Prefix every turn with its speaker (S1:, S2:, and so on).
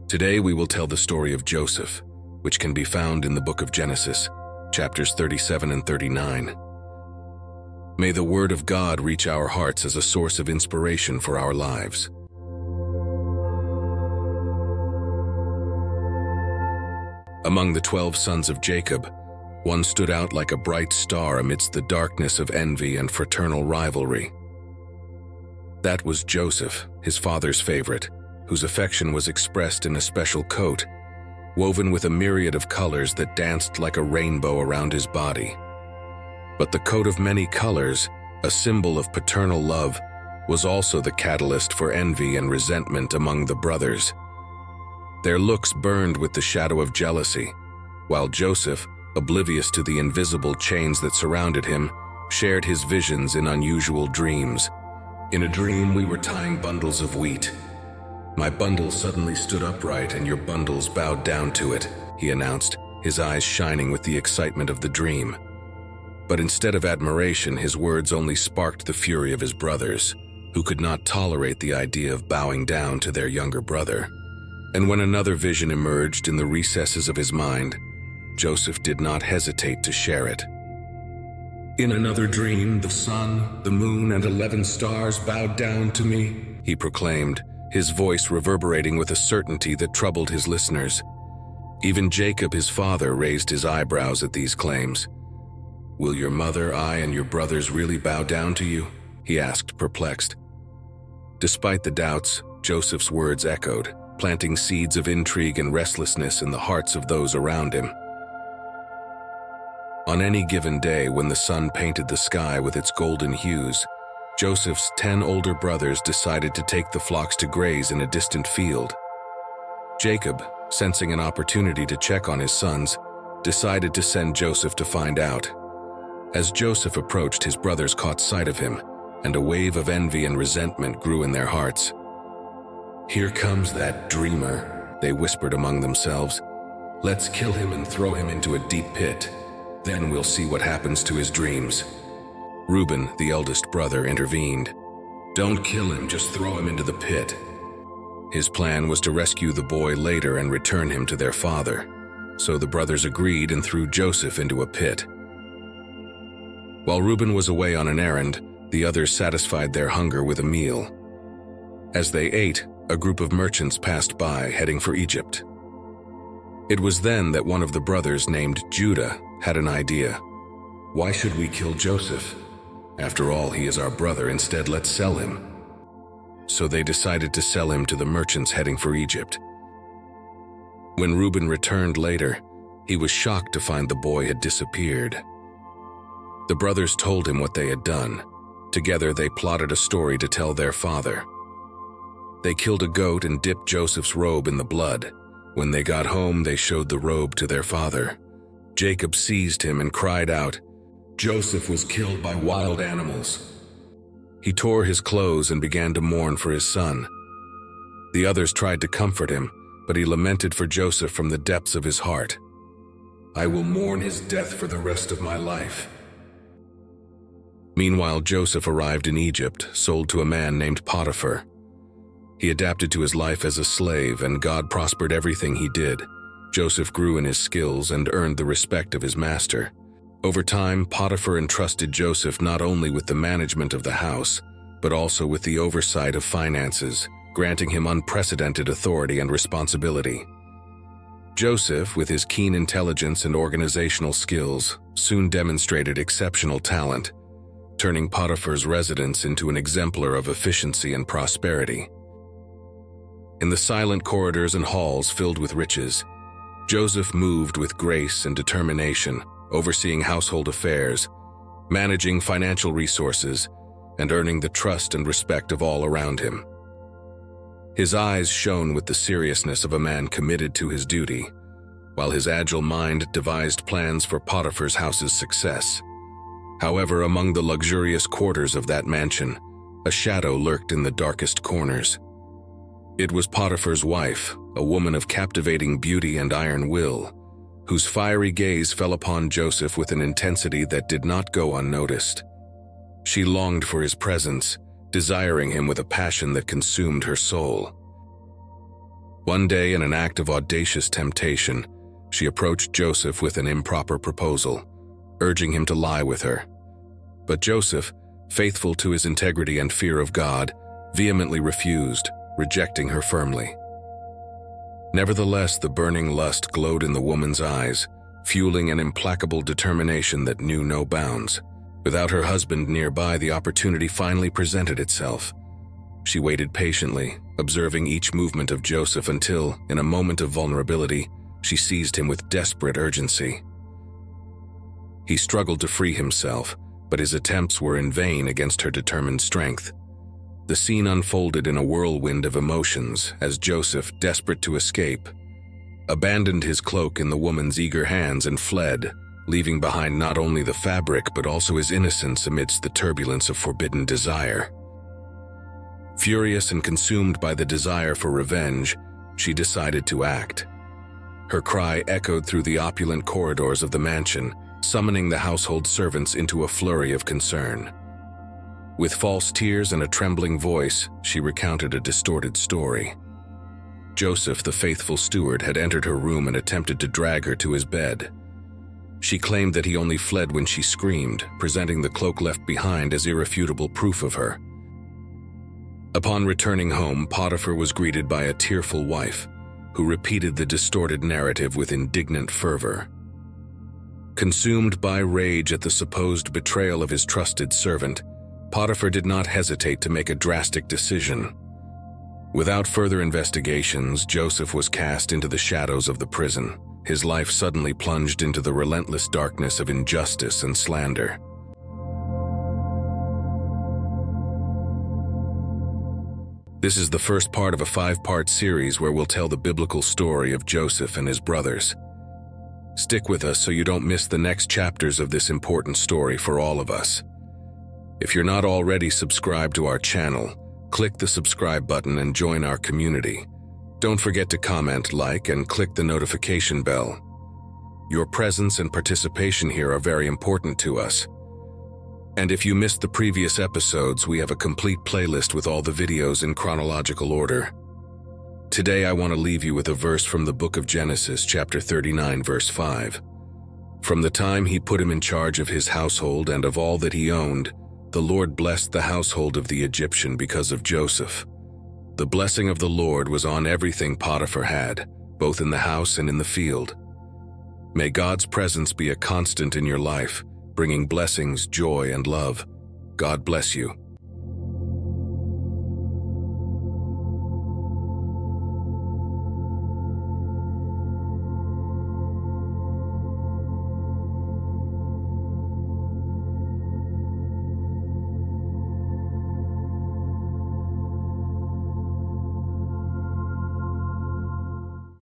S1: Today we will tell the story of Joseph, which can be found in the book of Genesis, chapters 37 and 39. May the word of God reach our hearts as a source of inspiration for our lives. Among the 12 sons of Jacob, one stood out like a bright star amidst the darkness of envy and fraternal rivalry. That was Joseph, his father's favorite, whose affection was expressed in a special coat, woven with a myriad of colors that danced like a rainbow around his body. But the coat of many colors, a symbol of paternal love, was also the catalyst for envy and resentment among the brothers. Their looks burned with the shadow of jealousy, while Joseph, oblivious to the invisible chains that surrounded him, shared his visions in unusual dreams. In a dream, we were tying bundles of wheat. My bundle suddenly stood upright and your bundles bowed down to it, he announced, his eyes shining with the excitement of the dream. But instead of admiration, his words only sparked the fury of his brothers, who could not tolerate the idea of bowing down to their younger brother. And when another vision emerged in the recesses of his mind, Joseph did not hesitate to share it. In another dream, the sun, the moon, and 11 stars bowed down to me, he proclaimed, his voice reverberating with a certainty that troubled his listeners. Even Jacob, his father, raised his eyebrows at these claims. "Will your mother, I, and your brothers really bow down to you?" he asked, perplexed. Despite the doubts, Joseph's words echoed, planting seeds of intrigue and restlessness in the hearts of those around him. On any given day, when the sun painted the sky with its golden hues, Joseph's 10 older brothers decided to take the flocks to graze in a distant field. Jacob, sensing an opportunity to check on his sons, decided to send Joseph to find out. As Joseph approached, his brothers caught sight of him, and a wave of envy and resentment grew in their hearts. "Here comes that dreamer," they whispered among themselves. "Let's kill him and throw him into a deep pit. Then we'll see what happens to his dreams." Reuben, the eldest brother, intervened. "Don't kill him, just throw him into the pit." His plan was to rescue the boy later and return him to their father. So the brothers agreed and threw Joseph into a pit. While Reuben was away on an errand, the others satisfied their hunger with a meal. As they ate, a group of merchants passed by, heading for Egypt. It was then that one of the brothers, named Judah, had an idea. "Why should we kill Joseph? After all, he is our brother. Instead, let's sell him." So they decided to sell him to the merchants heading for Egypt. When Reuben returned later, he was shocked to find the boy had disappeared. The brothers told him what they had done. Together, they plotted a story to tell their father. They killed a goat and dipped Joseph's robe in the blood. When they got home, they showed the robe to their father. Jacob seized him and cried out, "Joseph was killed by wild animals." He tore his clothes and began to mourn for his son. The others tried to comfort him, but he lamented for Joseph from the depths of his heart. "I will mourn his death for the rest of my life." Meanwhile, Joseph arrived in Egypt, sold to a man named Potiphar. He adapted to his life as a slave, and God prospered everything he did. Joseph grew in his skills and earned the respect of his master. Over time, Potiphar entrusted Joseph not only with the management of the house, but also with the oversight of finances, granting him unprecedented authority and responsibility. Joseph, with his keen intelligence and organizational skills, soon demonstrated exceptional talent, turning Potiphar's residence into an exemplar of efficiency and prosperity. In the silent corridors and halls filled with riches, Joseph moved with grace and determination, overseeing household affairs, managing financial resources, and earning the trust and respect of all around him. His eyes shone with the seriousness of a man committed to his duty, while his agile mind devised plans for Potiphar's house's success. However, among the luxurious quarters of that mansion, a shadow lurked in the darkest corners. It was Potiphar's wife, a woman of captivating beauty and iron will, whose fiery gaze fell upon Joseph with an intensity that did not go unnoticed. She longed for his presence, desiring him with a passion that consumed her soul. One day, in an act of audacious temptation, she approached Joseph with an improper proposal, urging him to lie with her. But Joseph, faithful to his integrity and fear of God, vehemently refused, rejecting her firmly. Nevertheless, the burning lust glowed in the woman's eyes, fueling an implacable determination that knew no bounds. Without her husband nearby, the opportunity finally presented itself. She waited patiently, observing each movement of Joseph until, in a moment of vulnerability, she seized him with desperate urgency. He struggled to free himself, but his attempts were in vain against her determined strength. The scene unfolded in a whirlwind of emotions as Joseph, desperate to escape, abandoned his cloak in the woman's eager hands and fled, leaving behind not only the fabric but also his innocence amidst the turbulence of forbidden desire. Furious and consumed by the desire for revenge, she decided to act. Her cry echoed through the opulent corridors of the mansion, summoning the household servants into a flurry of concern. With false tears and a trembling voice, she recounted a distorted story. Joseph, the faithful steward, had entered her room and attempted to drag her to his bed. She claimed that he only fled when she screamed, presenting the cloak left behind as irrefutable proof of her. Upon returning home, Potiphar was greeted by a tearful wife, who repeated the distorted narrative with indignant fervor. Consumed by rage at the supposed betrayal of his trusted servant, Potiphar did not hesitate to make a drastic decision. Without further investigations, Joseph was cast into the shadows of the prison, his life suddenly plunged into the relentless darkness of injustice and slander. This is the first part of a 5-part series where we'll tell the biblical story of Joseph and his brothers. Stick with us so you don't miss the next chapters of this important story for all of us. If you're not already subscribed to our channel, click the subscribe button and join our community. Don't forget to comment, like, and click the notification bell. Your presence and participation here are very important to us. And if you missed the previous episodes, we have a complete playlist with all the videos in chronological order. Today I want to leave you with a verse from the book of Genesis, chapter 39, verse 5. From the time he put him in charge of his household and of all that he owned, the Lord blessed the household of the Egyptian because of Joseph. The blessing of the Lord was on everything Potiphar had, both in the house and in the field. May God's presence be a constant in your life, bringing blessings, joy, and love. God bless you.